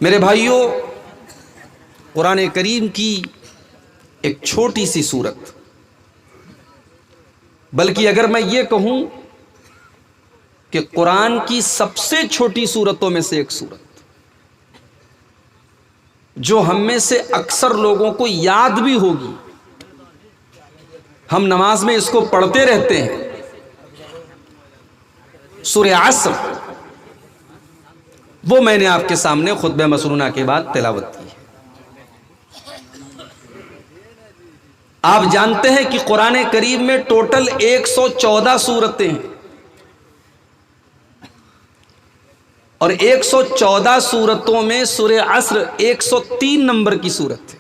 میرے بھائیوں، قرآن کریم کی ایک چھوٹی سی صورت، بلکہ اگر میں یہ کہوں کہ قرآن کی سب سے چھوٹی صورتوں میں سے ایک صورت، جو ہم میں سے اکثر لوگوں کو یاد بھی ہوگی، ہم نماز میں اس کو پڑھتے رہتے ہیں، سورہ عصر، وہ میں نے آپ کے سامنے خطبہ مسنونہ کے بعد تلاوت کی ہے۔ آپ جانتے ہیں کہ قرآن کریم میں ٹوٹل 114 صورتیں ہیں، اور 114 صورتوں میں سورہ عصر 103 نمبر کی صورت ہے،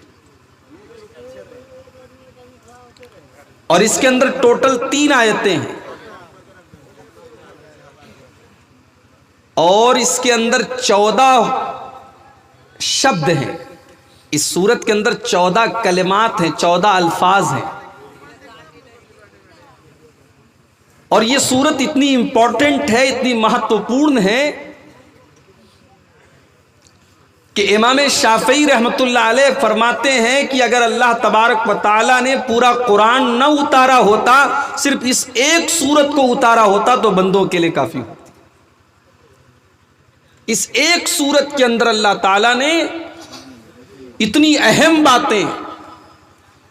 اور اس کے اندر ٹوٹل 3 آیتیں ہیں، اور اس کے اندر 14 شبد ہیں۔ اس سورت کے اندر 14 کلمات ہیں، 14 الفاظ ہیں، اور یہ سورت اتنی امپورٹنٹ ہے، اتنی مہتوپورن ہے کہ امام شافعی رحمت اللہ علیہ فرماتے ہیں کہ اگر اللہ تبارک و تعالیٰ نے پورا قرآن نہ اتارا ہوتا، صرف اس ایک سورت کو اتارا ہوتا تو بندوں کے لیے کافی ہوتی۔ اس ایک سورت کے اندر اللہ تعالیٰ نے اتنی اہم باتیں،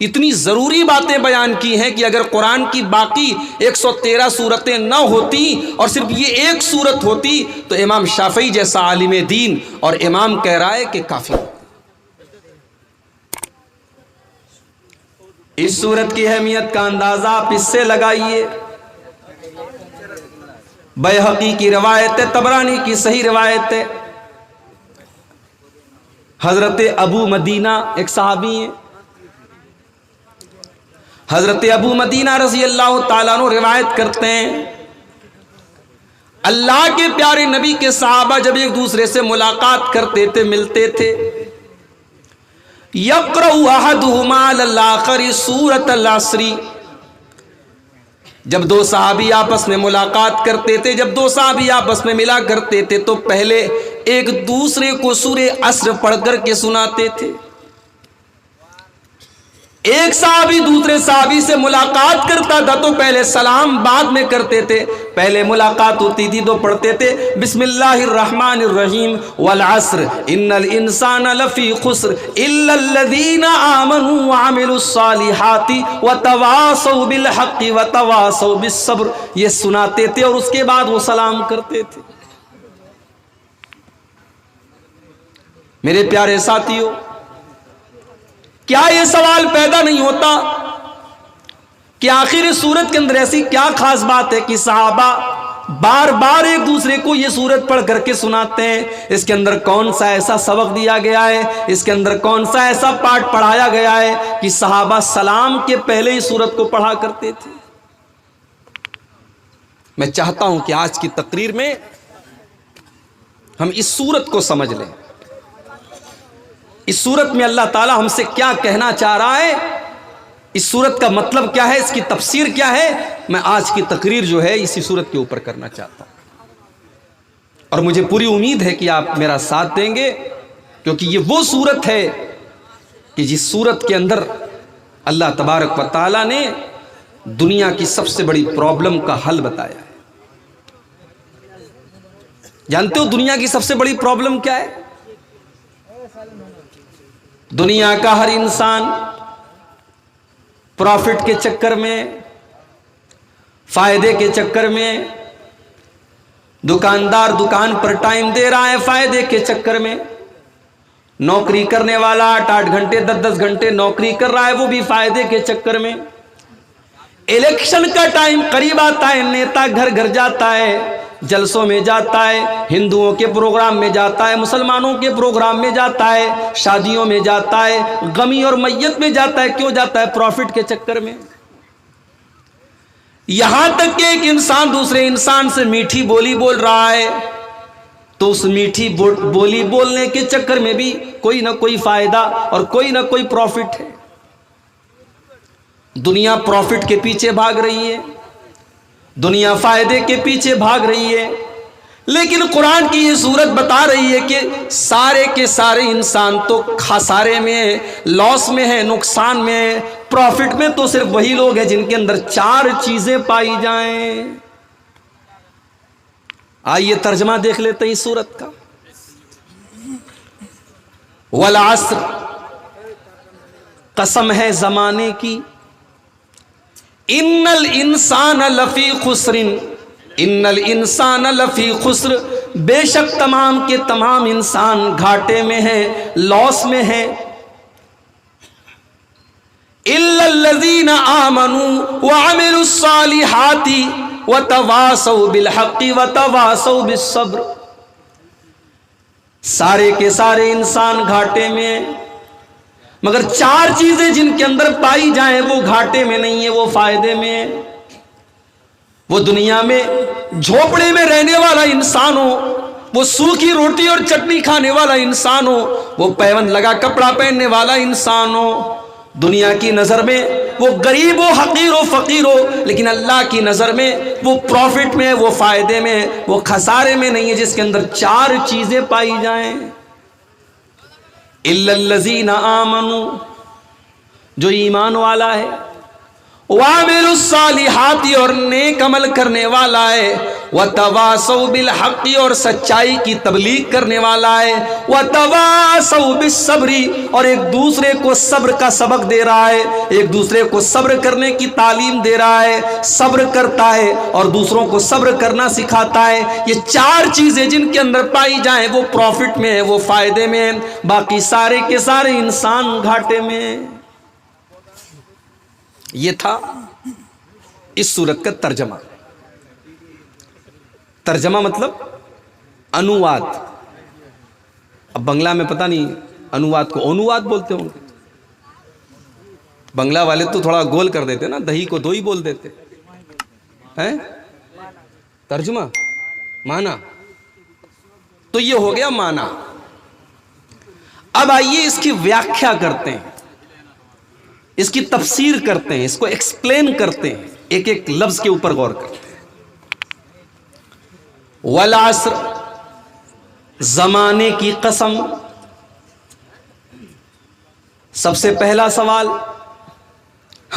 اتنی ضروری باتیں بیان کی ہیں کہ اگر قرآن کی باقی 113 صورتیں نہ ہوتی اور صرف یہ ایک صورت ہوتی تو امام شافعی جیسا عالم دین اور امام کہہ رہا ہے کہ کافی ہوتی۔ اس صورت کی اہمیت کا اندازہ آپ اس سے لگائیے، بیہقی کی روایت ہے، طبرانی کی صحیح روایت ہے، حضرت ابو مدینہ ایک صحابی ہیں، حضرت ابو مدینہ رضی اللہ تعالیٰ عنہ روایت کرتے ہیں، اللہ کے پیارے نبی کے صحابہ جب ایک دوسرے سے ملاقات کرتے تھے، ملتے تھے، یقرأ احدہما علی الآخر سورۃ العصر، جب دو صحابی آپس میں ملاقات کرتے تھے، جب دو صحابی آپس میں ملا کرتے تھے تو پہلے ایک دوسرے کو سورہ عصر پڑھ کر کے سناتے تھے۔ ایک صحابی دوسرے صحابی سے ملاقات کرتا تھا تو پہلے سلام بعد میں کرتے تھے، پہلے ملاقات ہوتی تھی تو پڑھتے تھے بسم اللہ الرحمن الرحیم والعصر ان الانسان لفی خسر الا الذین آمنوا وعملوا الصالحات وتواصوا بالحق وتواصوا بالصبر، یہ سناتے تھے اور اس کے بعد وہ سلام کرتے تھے۔ میرے پیارے ساتھیوں، کیا یہ سوال پیدا نہیں ہوتا کہ آخر سورت کے اندر ایسی کیا خاص بات ہے کہ صحابہ بار بار ایک دوسرے کو یہ سورت پڑھ کر کے سناتے ہیں؟ اس کے اندر کون سا ایسا سبق دیا گیا ہے، اس کے اندر کون سا ایسا پاٹ پڑھایا گیا ہے کہ صحابہ سلام کے پہلے ہی سورت کو پڑھا کرتے تھے؟ میں چاہتا ہوں کہ آج کی تقریر میں ہم اس سورت کو سمجھ لیں، اس سورت میں اللہ تعالیٰ ہم سے کیا کہنا چاہ رہا ہے، اس سورت کا مطلب کیا ہے، اس کی تفسیر کیا ہے۔ میں آج کی تقریر جو ہے اسی سورت کے اوپر کرنا چاہتا ہوں، اور مجھے پوری امید ہے کہ آپ میرا ساتھ دیں گے، کیونکہ یہ وہ سورت ہے کہ جس سورت کے اندر اللہ تبارک و تعالیٰ نے دنیا کی سب سے بڑی پرابلم کا حل بتایا ہے۔ جانتے ہو دنیا کی سب سے بڑی پرابلم کیا ہے؟ دنیا کا ہر انسان پروفٹ کے چکر میں، فائدے کے چکر میں، دکاندار دکان پر ٹائم دے رہا ہے فائدے کے چکر میں، نوکری کرنے والا 8-8 گھنٹے 10-10 گھنٹے نوکری کر رہا ہے وہ بھی فائدے کے چکر میں، الیکشن کا ٹائم قریب آتا ہے نیتا گھر گھر جاتا ہے، جلسوں میں جاتا ہے، ہندوؤں کے پروگرام میں جاتا ہے، مسلمانوں کے پروگرام میں جاتا ہے، شادیوں میں جاتا ہے، غمی اور میت میں جاتا ہے۔ کیوں جاتا ہے؟ پروفٹ کے چکر میں۔ یہاں تک کہ ایک انسان دوسرے انسان سے میٹھی بولی بول رہا ہے تو اس میٹھی بولی بولنے کے چکر میں بھی کوئی نہ کوئی فائدہ اور کوئی نہ کوئی پروفٹ ہے۔ دنیا پروفٹ کے پیچھے بھاگ رہی ہے، دنیا فائدے کے پیچھے بھاگ رہی ہے، لیکن قرآن کی یہ صورت بتا رہی ہے کہ سارے کے سارے انسان تو خسارے میں ہے، لاس میں ہے، نقصان میں ہے، پروفٹ میں تو صرف وہی لوگ ہیں جن کے اندر 4 چیزیں پائی جائیں۔ آئیے ترجمہ دیکھ لیتے ہیں اس صورت کا۔ والعصر، قسم ہے زمانے کی، ان الانسان لفی خسر، ان الانسان لفی خسر، بے شک تمام کے تمام انسان گھاٹے میں ہیں، لاس میں ہیں، الا الذین آمنوا وعملوا الصالحات وتواصوا بالحق وتواصوا بالصبر، سارے کے سارے انسان گھاٹے میں ہیں، مگر 4 چیزیں جن کے اندر پائی جائیں وہ گھاٹے میں نہیں ہیں، وہ فائدے میں ہیں۔ وہ دنیا میں جھوپڑے میں رہنے والا انسان ہو، وہ سوکھی روٹی اور چٹنی کھانے والا انسان ہو، وہ پیوند لگا کپڑا پہننے والا انسان ہو، دنیا کی نظر میں وہ غریب ہو، حقیر ہو، فقیر ہو، لیکن اللہ کی نظر میں وہ پروفٹ میں، وہ فائدے میں، وہ خسارے میں نہیں ہے، جس کے اندر 4 چیزیں پائی جائیں۔ الا الذین آمنوا، جو ایمان والا ہے، وعملوا الصالحات، اور نیک عمل کرنے والا ہے، وتواصوا بالحق، اور سچائی کی تبلیغ کرنے والا ہے، وتواصوا بالصبر، اور ایک دوسرے کو صبر کا سبق دے رہا ہے، ایک دوسرے کو صبر کرنے کی تعلیم دے رہا ہے، صبر کرتا ہے اور دوسروں کو صبر کرنا سکھاتا ہے۔ یہ 4 چیزیں جن کے اندر پائی جائیں وہ پروفٹ میں ہے، وہ فائدے میں ہے، باقی سارے کے سارے انسان گھاٹے میں ہیں۔ یہ تھا اس صورت کا ترجمہ۔ ترجمہ مطلب انواد۔ اب بنگلہ میں پتہ نہیں انواد کو انواد بولتے ہوں گے، بنگلہ والے تو تھوڑا گول کر دیتے نا، دہی کو دوئی بول دیتے ہیں۔ ترجمہ معنی تو یہ ہو گیا معنی۔ اب آئیے اس کی ویاکھیا کرتے ہیں، اس کی تفسیر کرتے ہیں، اس کو ایکسپلین کرتے ہیں، ایک ایک لفظ کے اوپر غور کرتے ہیں۔ والعصر، زمانے کی قسم۔ سب سے پہلا سوال،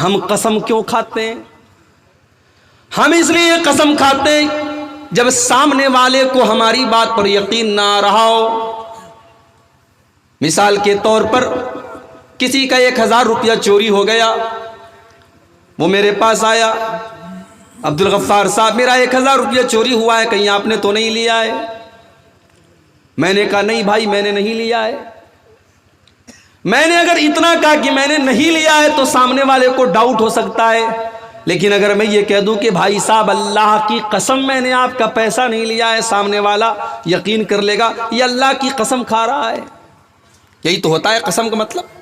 ہم قسم کیوں کھاتے ہیں؟ ہم اس لیے قسم کھاتے ہیں جب سامنے والے کو ہماری بات پر یقین نہ آ رہا ہو۔ مثال کے طور پر کسی کا 1000 روپیہ چوری ہو گیا، وہ میرے پاس آیا، عبدالغفار صاحب میرا 1000 روپیہ چوری ہوا ہے، کہیں آپ نے تو نہیں لیا ہے؟ میں نے کہا نہیں بھائی میں نے نہیں لیا ہے۔ میں نے اگر اتنا کہا کہ میں نے نہیں لیا ہے تو سامنے والے کو ڈاؤٹ ہو سکتا ہے، لیکن اگر میں یہ کہہ دوں کہ بھائی صاحب اللہ کی قسم میں نے آپ کا پیسہ نہیں لیا ہے، سامنے والا یقین کر لے گا یہ اللہ کی قسم کھا رہا ہے۔ یہی تو ہوتا ہے قسم کا مطلب۔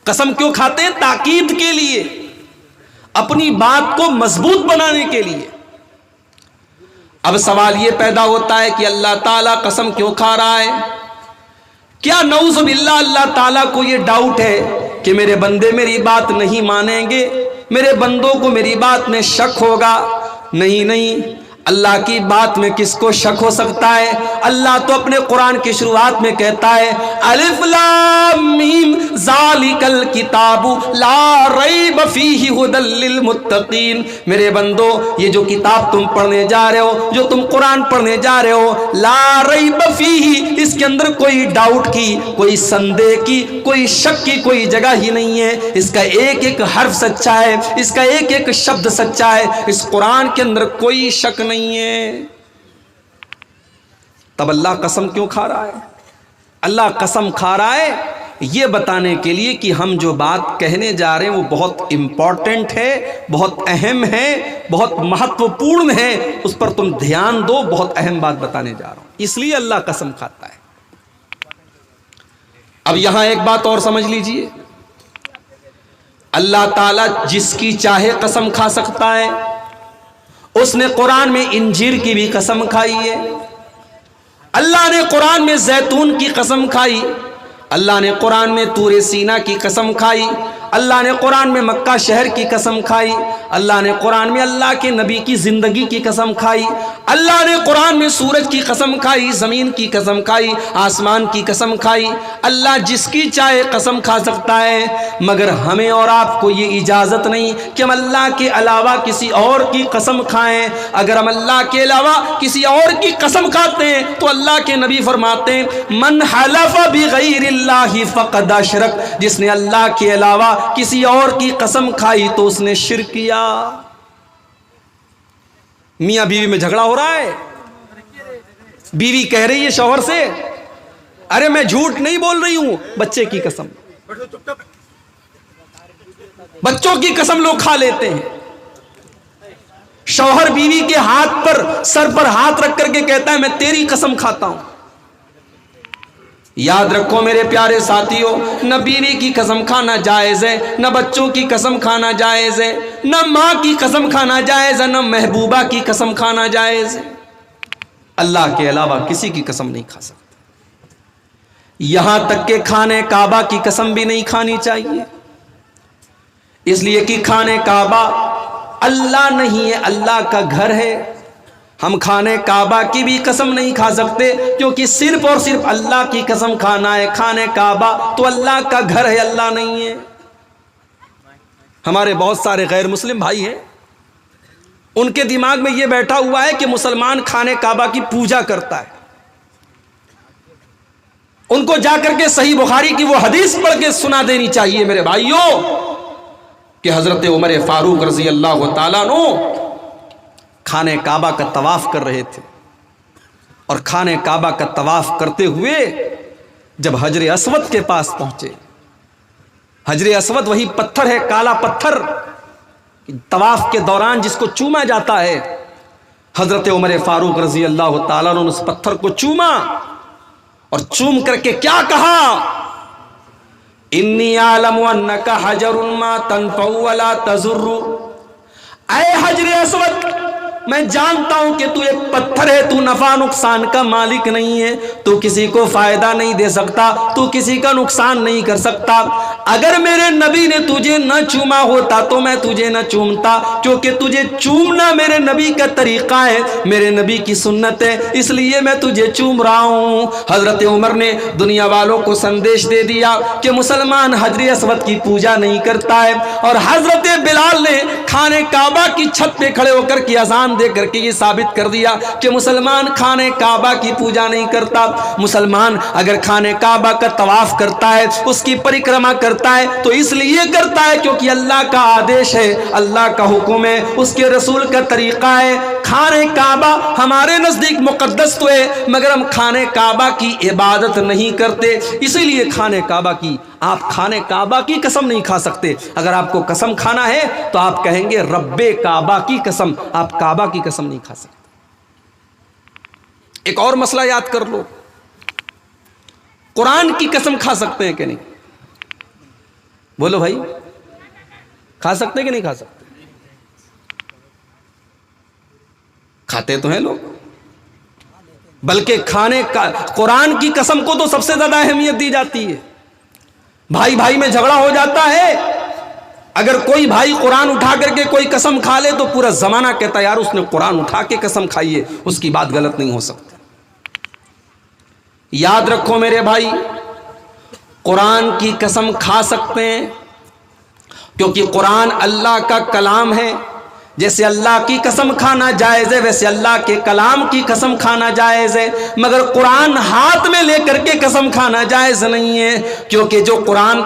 قسم کیوں کھاتے ہیں؟ تاکید کے لیے، اپنی بات کو مضبوط بنانے کے لیے۔ اب سوال یہ پیدا ہوتا ہے کہ اللہ تعالیٰ قسم کیوں کھا رہا ہے؟ کیا نعوذ باللہ اللہ تعالیٰ کو یہ ڈاؤٹ ہے کہ میرے بندے میری بات نہیں مانیں گے، میرے بندوں کو میری بات میں شک ہوگا؟ نہیں نہیں، اللہ کی بات میں کس کو شک ہو سکتا ہے؟ اللہ تو اپنے قرآن کی شروعات میں کہتا ہے الف لام میم ذالک الکتاب لا ریب فیہ ھدی للمتقین۔ میرے بندو یہ جو کتاب تم پڑھنے جا رہے ہو، جو تم قرآن پڑھنے جا رہے ہو، لا ریب فیہ، اس کے اندر کوئی ڈاؤٹ کی، کوئی سندے کی، کوئی شک کی کوئی جگہ ہی نہیں ہے۔ اس کا ایک ایک حرف سچا ہے، اس کا ایک ایک شبد سچا ہے، اس قرآن کے اندر کوئی شک نہیں ہے۔ تب اللہ قسم کیوں کھا رہا ہے؟ اللہ قسم کھا رہا ہے یہ بتانے کے لیے کہ ہم جو بات کہنے جا رہے ہیں وہ بہت امپورٹنٹ ہے، بہت اہم ہے، بہت مہتوپورن ہے، اس پر تم دھیان دو، بہت اہم بات بتانے جا رہا ہوں، اس لیے اللہ قسم کھاتا ہے۔ اب یہاں ایک بات اور سمجھ لیجئے، اللہ تعالیٰ جس کی چاہے قسم کھا سکتا ہے۔ اس نے قرآن میں انجیر کی بھی قسم کھائی ہے، اللہ نے قرآن میں زیتون کی قسم کھائی، اللہ نے قرآن میں طور سینا کی قسم کھائی، اللہ نے قرآن میں مکہ شہر کی قسم کھائی، اللہ نے قرآن میں اللہ کے نبی کی زندگی کی قسم کھائی، اللہ نے قرآن میں سورج کی قسم کھائی، زمین کی قسم کھائی، آسمان کی قسم کھائی۔ اللہ جس کی چاہے قسم کھا سکتا ہے، مگر ہمیں اور آپ کو یہ اجازت نہیں کہ ہم اللہ کے علاوہ کسی اور کی قسم کھائیں۔ اگر ہم اللہ کے علاوہ کسی اور کی قسم کھاتے ہیں تو اللہ کے نبی فرماتے ہیں من حلف بغیر اللہ فقد اشرک، جس نے اللہ کے علاوہ کسی اور کی قسم کھائی تو اس نے شرک کیا۔ میاں بیوی میں جھگڑا ہو رہا ہے، بیوی کہہ رہی ہے شوہر سے ارے میں جھوٹ نہیں بول رہی ہوں، بچے کی قسم، بچوں کی قسم لوگ کھا لیتے ہیں۔ شوہر بیوی کے ہاتھ پر، سر پر ہاتھ رکھ کر کے کہتا ہے میں تیری قسم کھاتا ہوں۔ یاد رکھو میرے پیارے ساتھیوں، نہ بیوی کی قسم کھانا جائز ہے، نہ بچوں کی قسم کھانا جائز ہے، نہ ماں کی قسم کھانا جائز ہے، نہ محبوبہ کی قسم کھانا جائز ہے۔ اللہ کے علاوہ کسی کی قسم نہیں کھا سکتے، یہاں تک کہ کھانے کعبہ کی قسم بھی نہیں کھانی چاہیے، اس لیے کہ کھانے کعبہ اللہ نہیں ہے، اللہ کا گھر ہے۔ ہم کھانے کعبہ کی بھی قسم نہیں کھا سکتے کیونکہ صرف اور صرف اللہ کی قسم کھانا ہے۔ کھانے کعبہ تو اللہ کا گھر ہے، اللہ نہیں ہے۔ ہمارے بہت سارے غیر مسلم بھائی ہیں، ان کے دماغ میں یہ بیٹھا ہوا ہے کہ مسلمان کھانے کعبہ کی پوجا کرتا ہے۔ ان کو جا کر کے صحیح بخاری کی وہ حدیث پڑھ کے سنا دینی چاہیے میرے بھائیوں کہ حضرت عمر فاروق رضی اللہ تعالیٰ عنہ کھانے کعبہ کا طواف کر رہے تھے، اور کھانے کعبہ کا طواف کرتے ہوئے جب حجر اسود کے پاس پہنچے، حجر اسود وہی پتھر ہے، کالا پتھر، طواف کے دوران جس کو چوما جاتا ہے، حضرت عمر فاروق رضی اللہ تعالیٰ نے اس پتھر کو چوما اور چوم کر کے کیا کہا، انی عالم انک حجر ما تنفع ولا تضر، اے حجر اسود میں جانتا ہوں کہ تو ایک پتھر ہے، تو نفع نقصان کا مالک نہیں ہے، تو کسی کو فائدہ نہیں دے سکتا، تو کسی کا نقصان نہیں کر سکتا۔ اگر میرے نبی نے تجھے نہ چوما ہوتا تو میں تجھے نہ چومتا، کیونکہ تجھے چومنا میرے نبی کا طریقہ ہے، میرے نبی کی سنت ہے، اس لیے میں تجھے چوم رہا ہوں۔ حضرت عمر نے دنیا والوں کو سندیش دے دیا کہ مسلمان حجر اسود کی پوجا نہیں کرتا ہے، اور حضرت بلال نے کھانے کعبہ کی چھت پہ کھڑے ہو کر کے اذان دے کر کے یہ ثابت کر دیا کہ مسلمان کھانے کعبہ کی پوجا نہیں کرتا۔ مسلمان اگر کھانے کعبہ کا طواف کرتا ہے، اس کی پریکرما کرتا ہے تو اس لیے کرتا ہے کیونکہ اللہ کا آدیش ہے، اللہ کا حکم ہے، اس کے رسول کا طریقہ ہے۔ کھانے کعبہ ہمارے نزدیک مقدس تو ہے، مگر ہم کھانے کعبہ کی عبادت نہیں کرتے، اسی لیے کھانے کعبہ کی، آپ کھانے کعبہ کی قسم نہیں کھا سکتے۔ اگر آپ کو قسم کھانا ہے تو آپ کہیں گے رب کعبہ کی قسم، آپ کعبہ کی قسم نہیں کھا سکتے۔ ایک اور مسئلہ یاد کر لو، قرآن کی قسم کھا سکتے ہیں کہ نہیں؟ بولو بھائی، کھا سکتے ہیں کہ نہیں کھا سکتے؟ کھاتے تو ہیں لوگ، بلکہ کھانے کا قرآن کی قسم کو تو سب سے زیادہ اہمیت دی جاتی ہے۔ بھائی بھائی میں جھگڑا ہو جاتا ہے، اگر کوئی بھائی قرآن اٹھا کر کے کوئی قسم کھا لے تو پورا زمانہ کہتا ہے یار اس نے قرآن اٹھا کے قسم کھائی ہے، اس کی بات غلط نہیں ہو سکتی۔ یاد رکھو میرے بھائی، قرآن کی قسم کھا سکتے ہیں کیونکہ قرآن اللہ کا کلام ہے۔ جیسے اللہ کی قسم کھانا جائز ہے ویسے اللہ کے کلام کی قسم کھانا جائز ہے، مگر قرآن ہاتھ میں لے کر کے قسم کھانا جائز نہیں ہے، کیونکہ جو قرآن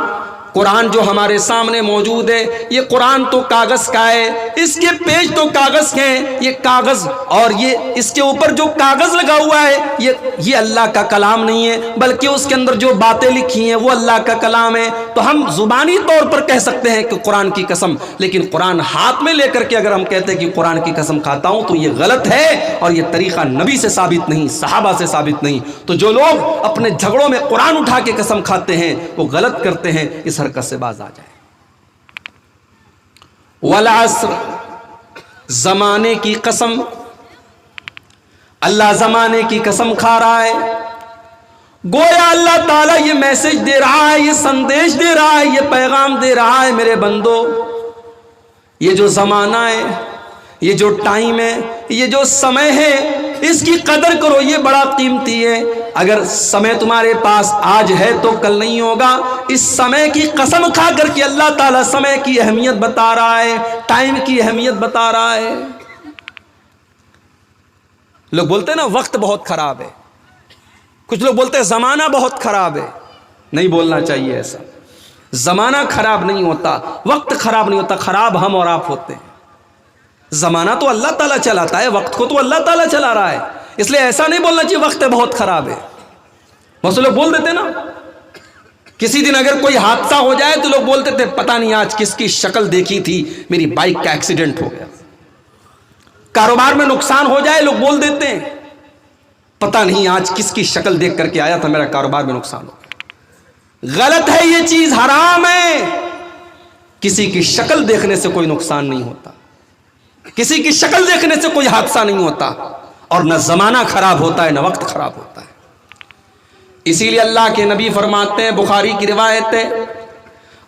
جو ہمارے سامنے موجود ہے، یہ قرآن تو کاغذ کا ہے، اس کے پیج تو کاغذ کے ہیں، یہ کاغذ اور یہ اس کے اوپر جو کاغذ لگا ہوا ہے یہ اللہ کا کلام نہیں ہے، بلکہ اس کے اندر جو باتیں لکھی ہیں وہ اللہ کا کلام ہے۔ تو ہم زبانی طور پر کہہ سکتے ہیں کہ قرآن کی قسم، لیکن قرآن ہاتھ میں لے کر کے اگر ہم کہتے ہیں کہ قرآن کی قسم کھاتا ہوں تو یہ غلط ہے، اور یہ طریقہ نبی سے ثابت نہیں، صحابہ سے ثابت نہیں۔ تو جو لوگ اپنے جھگڑوں میں قرآن اٹھا کے قسم کھاتے ہیں وہ غلط کرتے ہیں، اس حرکت سے باز آ جائے۔ والعصر، زمانے کی قسم، اللہ زمانے کی قسم کھا رہا ہے۔ گویا اللہ تعالیٰ یہ میسج دے رہا ہے، یہ سندیش دے رہا ہے، یہ پیغام دے رہا ہے، میرے بندو یہ جو زمانہ ہے، یہ جو ٹائم ہے، یہ جو سمے ہے، اس کی قدر کرو، یہ بڑا قیمتی ہے۔ اگر سمے تمہارے پاس آج ہے تو کل نہیں ہوگا۔ اس سمے کی قسم کھا کر کے اللہ تعالیٰ سمے کی اہمیت بتا رہا ہے، ٹائم کی اہمیت بتا رہا ہے۔ لوگ بولتے ہیں نا وقت بہت خراب ہے، کچھ لوگ بولتے ہیں زمانہ بہت خراب ہے۔ نہیں بولنا چاہیے ایسا، زمانہ خراب نہیں ہوتا، وقت خراب نہیں ہوتا، خراب ہم اور آپ ہوتے ہیں۔ زمانہ تو اللہ تعالیٰ چلاتا ہے، وقت کو تو اللہ تعالیٰ چلا رہا ہے، اس لیے ایسا نہیں بولنا چاہیے وقت بہت خراب ہے۔ بہت سے لوگ بول دیتے نا، کسی دن اگر کوئی حادثہ ہو جائے تو لوگ بولتے تھے پتہ نہیں آج کس کی شکل دیکھی تھی، میری بائک کا ایکسیڈنٹ ہو گیا۔ کاروبار میں نقصان ہو جائے لوگ بول دیتے ہیں پتہ نہیں آج کس کی شکل دیکھ کر کے آیا تھا، میرا کاروبار میں نقصان ہو گیا۔ غلط ہے، یہ چیز حرام ہے۔ کسی کی شکل دیکھنے سے کوئی نقصان نہیں ہوتا، کسی کی شکل دیکھنے سے کوئی حادثہ نہیں ہوتا، اور نہ زمانہ خراب ہوتا ہے نہ وقت خراب ہوتا ہے۔ اسی لیے اللہ کے نبی فرماتے ہیں، بخاری کی روایت ہے،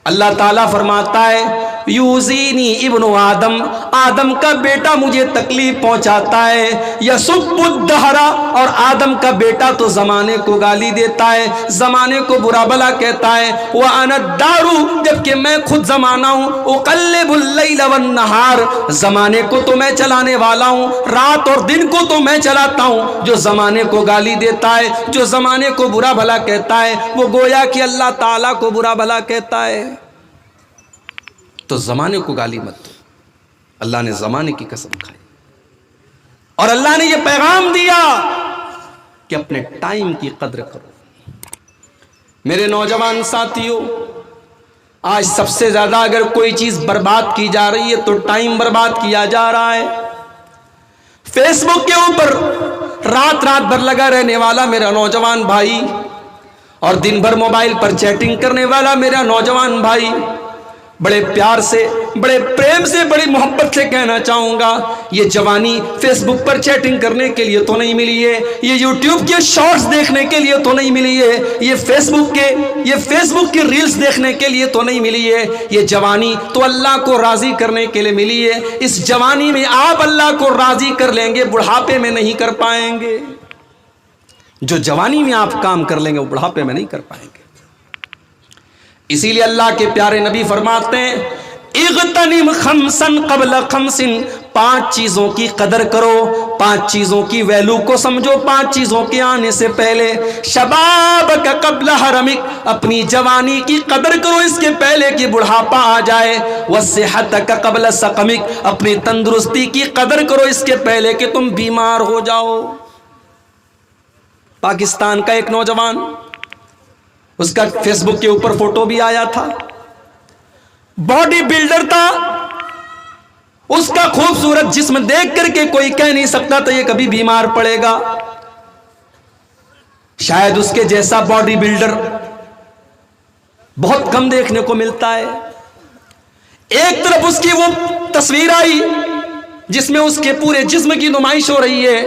اللہ تعالیٰ فرماتا ہے یوزینی ابن آدم، آدم کا بیٹا مجھے تکلیف پہنچاتا ہے، یسب الدہر، اور آدم کا بیٹا تو زمانے کو گالی دیتا ہے، زمانے کو برا بھلا کہتا ہے، وَأَنَا الدَّارُ، جبکہ میں خود زمانہ ہوں، اقلب اللیل والنہار، زمانے کو تو میں چلانے والا ہوں، رات اور دن کو تو میں چلاتا ہوں۔ جو زمانے کو گالی دیتا ہے، جو زمانے کو برا بھلا کہتا ہے، وہ گویا کہ اللہ تعالیٰ کو برا بھلا کہتا ہے۔ تو زمانے کو گالی مت دو، اللہ نے زمانے کی قسم کھائی، اور اللہ نے یہ پیغام دیا کہ اپنے ٹائم کی قدر کرو۔ میرے نوجوان ساتھیوں، آج سب سے زیادہ اگر کوئی چیز برباد کی جا رہی ہے تو ٹائم برباد کیا جا رہا ہے۔ فیس بک کے اوپر رات رات بھر لگا رہنے والا میرا نوجوان بھائی، اور دن بھر موبائل پر چیٹنگ کرنے والا میرا نوجوان بھائی، بڑے پیار سے، بڑے پریم سے، بڑی محبت سے کہنا چاہوں گا، یہ جوانی فیس بک پر چیٹنگ کرنے کے لیے تو نہیں ملی ہے، یہ یوٹیوب کے شارٹس دیکھنے کے لیے تو نہیں ملی ہے، یہ فیس بک کے ریلز دیکھنے کے لیے تو نہیں ملی ہے۔ یہ جوانی تو اللہ کو راضی کرنے کے لیے ملی ہے۔ اس جوانی میں آپ اللہ کو راضی کر لیں گے، بڑھاپے میں نہیں کر پائیں گے۔ جو جوانی میں آپ کام کر لیں گے وہ بڑھاپے میں نہیں کر پائیں گے۔ اسی لیے اللہ کے پیارے نبی فرماتے ہیں اغتنم خمسن قبل خمسن، 5 چیزوں کی قدر کرو، 5 چیزوں کی ویلو کو سمجھو، 5 چیزوں کے آنے سے پہلے۔ شبابک قبل حرمک، اپنی جوانی کی قدر کرو اس کے پہلے کہ بڑھاپا آ جائے۔ وصحتک قبل سقمک، اپنی تندرستی کی قدر کرو اس کے پہلے کہ تم بیمار ہو جاؤ۔ پاکستان کا ایک نوجوان، اس کا فیس بک کے اوپر فوٹو بھی آیا تھا، باڈی بلڈر تھا، اس کا خوبصورت جسم دیکھ کر کے کوئی کہہ نہیں سکتا تھا یہ کبھی بیمار پڑے گا۔ شاید اس کے جیسا باڈی بلڈر بہت کم دیکھنے کو ملتا ہے۔ ایک طرف اس کی وہ تصویر آئی جس میں اس کے پورے جسم کی نمائش ہو رہی ہے،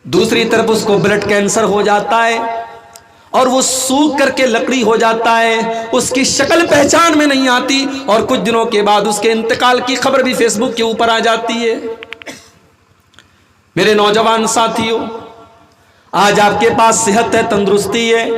دوسری طرف اس کو بلڈ کینسر ہو جاتا ہے اور وہ سوکھ کر کے لکڑی ہو جاتا ہے، اس کی شکل پہچان میں نہیں آتی، اور کچھ دنوں کے بعد اس کے انتقال کی خبر بھی فیس بک کے اوپر آ جاتی ہے۔ میرے نوجوان ساتھیوں، آج آپ کے پاس صحت ہے، تندرستی ہے،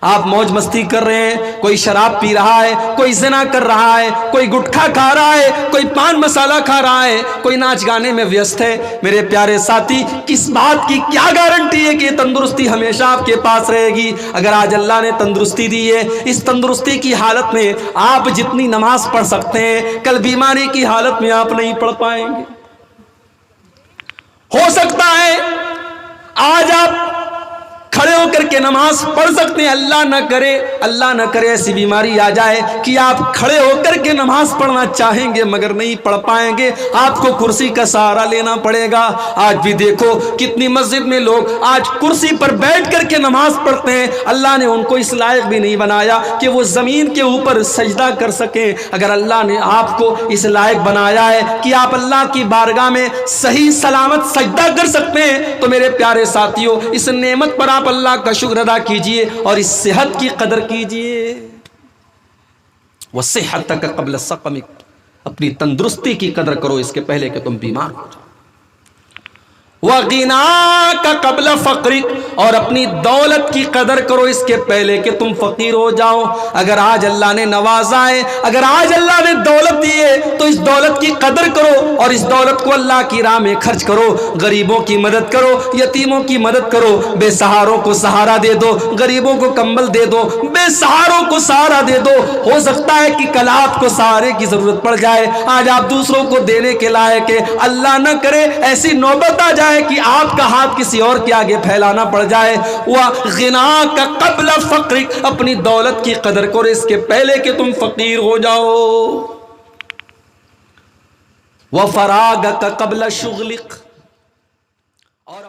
آپ موج مستی کر رہے ہیں، کوئی شراب پی رہا ہے، کوئی زنا کر رہا ہے، کوئی گٹکھا کھا رہا ہے، کوئی پان مسالہ کھا رہا ہے، کوئی ناچ گانے میں ویست ہے۔ میرے پیارے ساتھی، کس بات کی کیا گارنٹی ہے کہ یہ تندرستی ہمیشہ آپ کے پاس رہے گی؟ اگر آج اللہ نے تندرستی دی ہے، اس تندرستی کی حالت میں آپ جتنی نماز پڑھ سکتے ہیں، کل بیماری کی حالت میں آپ نہیں پڑھ پائیں گے۔ ہو سکتا ہے آج آپ کھڑے ہو کر کے نماز پڑھ سکتے ہیں، اللہ نہ کرے ایسی بیماری آ جائے کہ آپ کھڑے ہو کر کے نماز پڑھنا چاہیں گے مگر نہیں پڑھ پائیں گے، آپ کو کرسی کا سہارا لینا پڑے گا۔ آج بھی دیکھو کتنی مسجد میں لوگ آج کرسی پر بیٹھ کر کے نماز پڑھتے ہیں، اللہ نے ان کو اس لائق بھی نہیں بنایا کہ وہ زمین کے اوپر سجدہ کر سکیں۔ اگر اللہ نے آپ کو اس لائق بنایا ہے کہ آپ اللہ کی بارگاہ میں صحیح سلامت سجدہ کر سکتے ہیں، تو میرے پیارے ساتھیوں، اس نعمت پر آپ اللہ کا شکر ادا کیجئے اور اس صحت کی قدر کیجئے. وصحتک قبل سقمک، اپنی تندرستی کی قدر کرو اس کے پہلے کہ تم بیمار ہو جاؤ. وغناک قبل فقرک، اور اپنی دولت کی قدر کرو اس کے پہلے کہ تم فقیر ہو جاؤ. اگر آج اللہ نے نوازا ہے، اگر آج اللہ نے دولت دی ہے تو اس دولت کی قدر کرو اور اس دولت کو اللہ کی راہ میں خرچ کرو. غریبوں کی مدد کرو، یتیموں کی مدد کرو، بے سہاروں کو سہارا دے دو، غریبوں کو کمبل دے دو، بے سہاروں کو سہارا دے دو. ہو سکتا ہے کہ کل آپ کو سہارے کی ضرورت پڑ جائے، آج آپ دوسروں کو دینے کے لائق ہے. اللہ نہ کرے ایسی نوبت آ جائے کہ آپ کا ہاتھ کسی اور کے آگے پھیلانا پڑ جائے. وَغِنَاكَ قَبْلَ فَقْرِكَ، اپنی دولت کی قدر کرو اس کے پہلے کہ تم فقیر ہو جاؤ. وَفَرَاغَكَ قَبْلَ شُغْلِكَ، اور